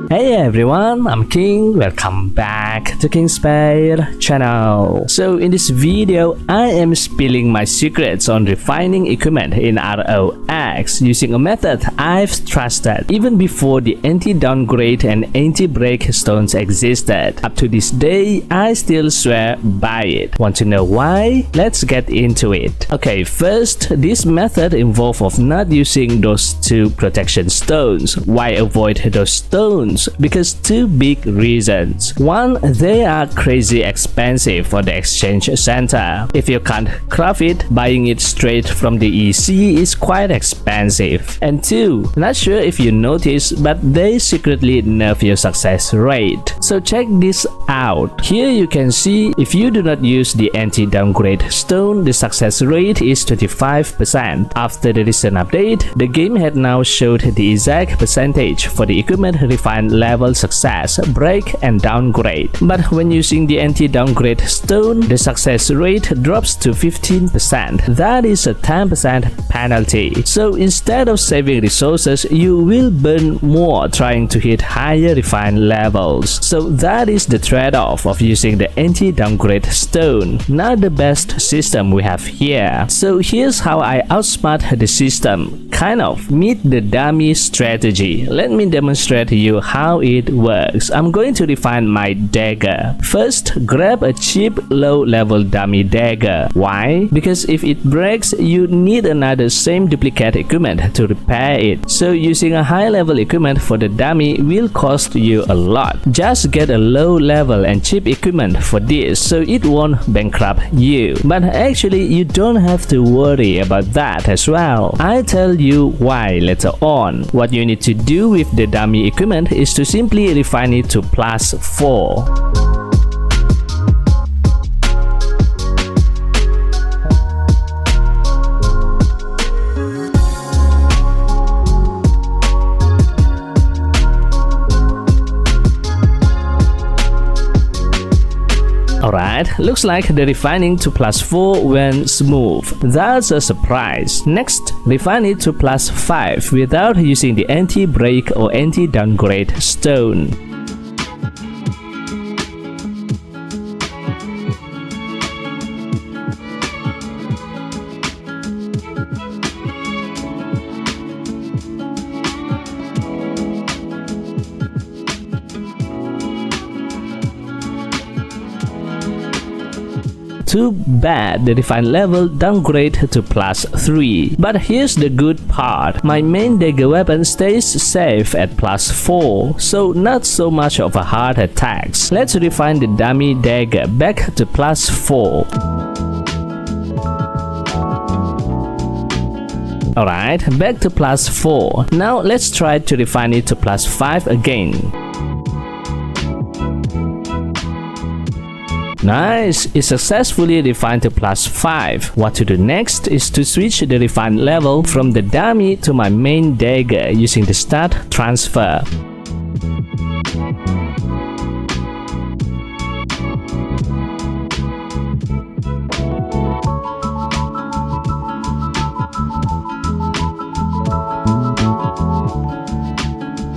Hey everyone, I'm King. Welcome back to King Spade channel. So in this video, I am spilling my secrets on refining equipment in ROX using a method I've trusted even before the anti-downgrade and anti-break stones existed. Up to this day, I still swear by it. Want to know why? Let's get into it. Okay, first, this method involves of not using those two protection stones. Why avoid those stones? Because two big reasons. One, they are crazy expensive for the exchange center. If you can't craft it, buying it straight from the EC is quite expensive. And two, not sure if you noticed, but they secretly nerf your success rate. So check this out. Here you can see if you do not use the anti-downgrade stone, the success rate is 25%. After the recent update, the game had now showed the exact percentage for the equipment refine level success, break, and downgrade. But when using the anti-downgrade stone, the success rate drops to 15%. That is a 10% penalty. So instead of saving resources, you will burn more trying to hit higher refine levels. So that is the trade-off of using the anti-downgrade stone. Not the best system we have here. So here's how I outsmart the system. Kind of meet the dummy strategy. Let me demonstrate to you how it works. I'm going to refine my dagger. First, grab a cheap low-level dummy dagger. Why? Because if it breaks, you need another same duplicate equipment to repair it. So using a high-level equipment for the dummy will cost you a lot. Just get a low-level and cheap equipment for this so it won't bankrupt you. But actually, you don't have to worry about that as well. I'll tell you why later on. What you need to do with the dummy equipment is to simply refine it to +4. Alright, looks like the refining to +4 went smooth. That's a surprise. Next, refine it to +5 without using the anti-break or anti-downgrade stone. Too bad the refine level downgrade to +3. But here's the good part. My main dagger weapon stays safe at +4, so not so much of a hard attacks. Let's refine the dummy dagger back to +4. Alright, back to +4. Now let's try to refine it to +5 again. Nice! It successfully refined to +5. What to do next is to switch the refine level from the dummy to my main dagger using the start transfer.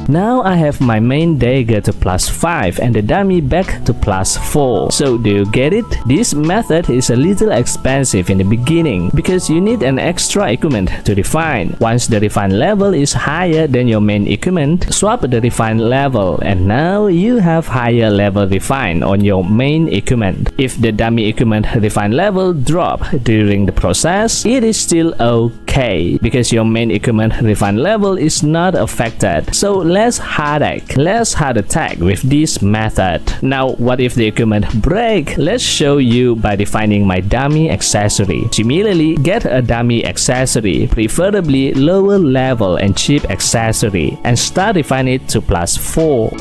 Now I have my main dagger to +5 and the dummy back to +4. So do you get it? This method is a little expensive in the beginning because you need an extra equipment to refine. Once the refine level is higher than your main equipment, swap the refine level and now you have higher level refine on your main equipment. If the dummy equipment refine level drop during the process, it is still okay because your main equipment refine level is not affected. So less headache, less heart attack with this method. Now what if the equipment break? Let's show you by defining my dummy accessory. Similarly, get a dummy accessory, preferably lower level and cheap accessory, and start refining it to +4.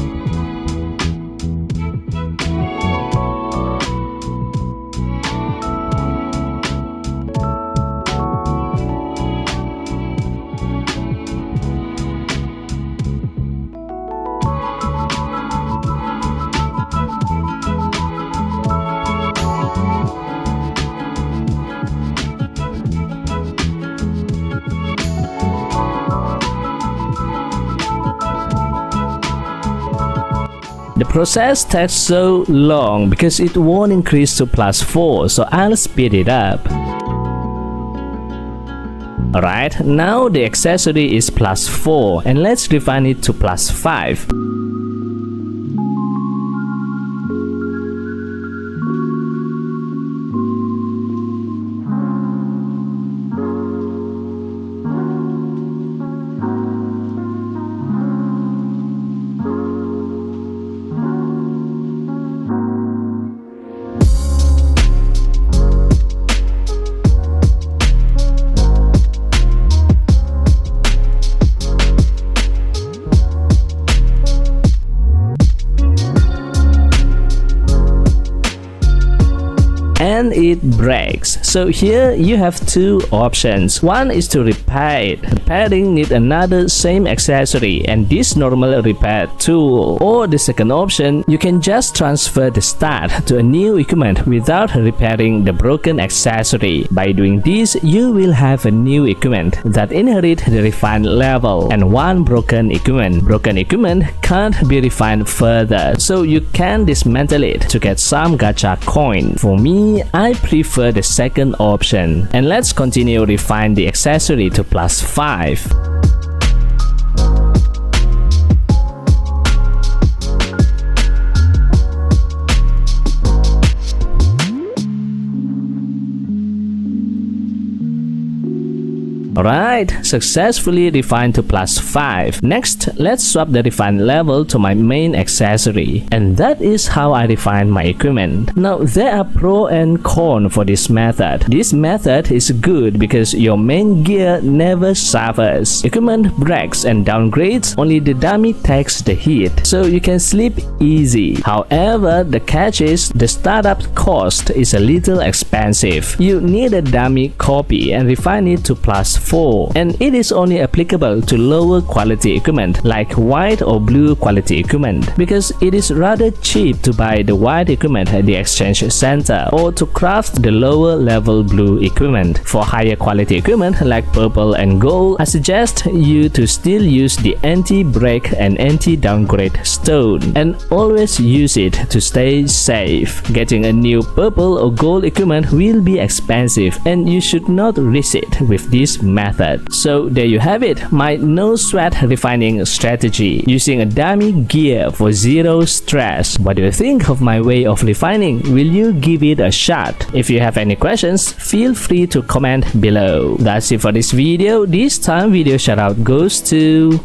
The process takes so long because it won't increase to +4, so I'll speed it up. Alright, now the accessory is +4 and let's refine it to +5. And it breaks. So here you have two options. One is to repair it. Repairing needs another same accessory and this normal repair tool. Or the second option, you can just transfer the stud to a new equipment without repairing the broken accessory. By doing this, you will have a new equipment that inherit the refined level and one broken equipment. Broken equipment can't be refined further, so you can dismantle it to get some gacha coin. For me, I prefer the second option. And let's continue refine the accessory to +5. Alright, successfully refined to +5. Next, let's swap the refined level to my main accessory. And that is how I refine my equipment. Now, there are pro and con for this method. This method is good because your main gear never suffers. Equipment breaks and downgrades, only the dummy takes the hit. So you can sleep easy. However, the catch is the startup cost is a little expensive. You need a dummy copy and refine it to +4. And it is only applicable to lower quality equipment like white or blue quality equipment because it is rather cheap to buy the white equipment at the exchange center or to craft the lower level blue equipment. For higher quality equipment like purple and gold, I suggest you to still use the anti-break and anti-downgrade stone and always use it to stay safe. Getting a new purple or gold equipment will be expensive and you should not risk it with this method. So there you have it, my no sweat refining strategy using a dummy gear for zero stress. What do you think of my way of refining? Will you give it a shot? If you have any questions, feel free to comment below. That's it for this video. This time video shoutout goes to...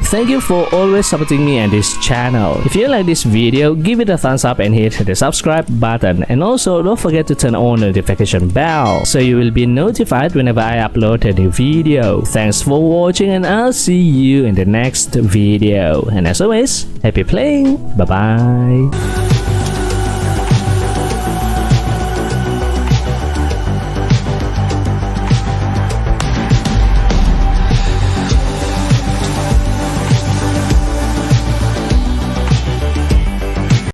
Thank you for always supporting me and this channel. If you like this video, give it a thumbs up and hit the subscribe button. And also don't forget to turn on the notification bell so you will be notified whenever I upload a new video. Thanks for watching and I'll see you in the next video. And as always, happy playing. Bye bye.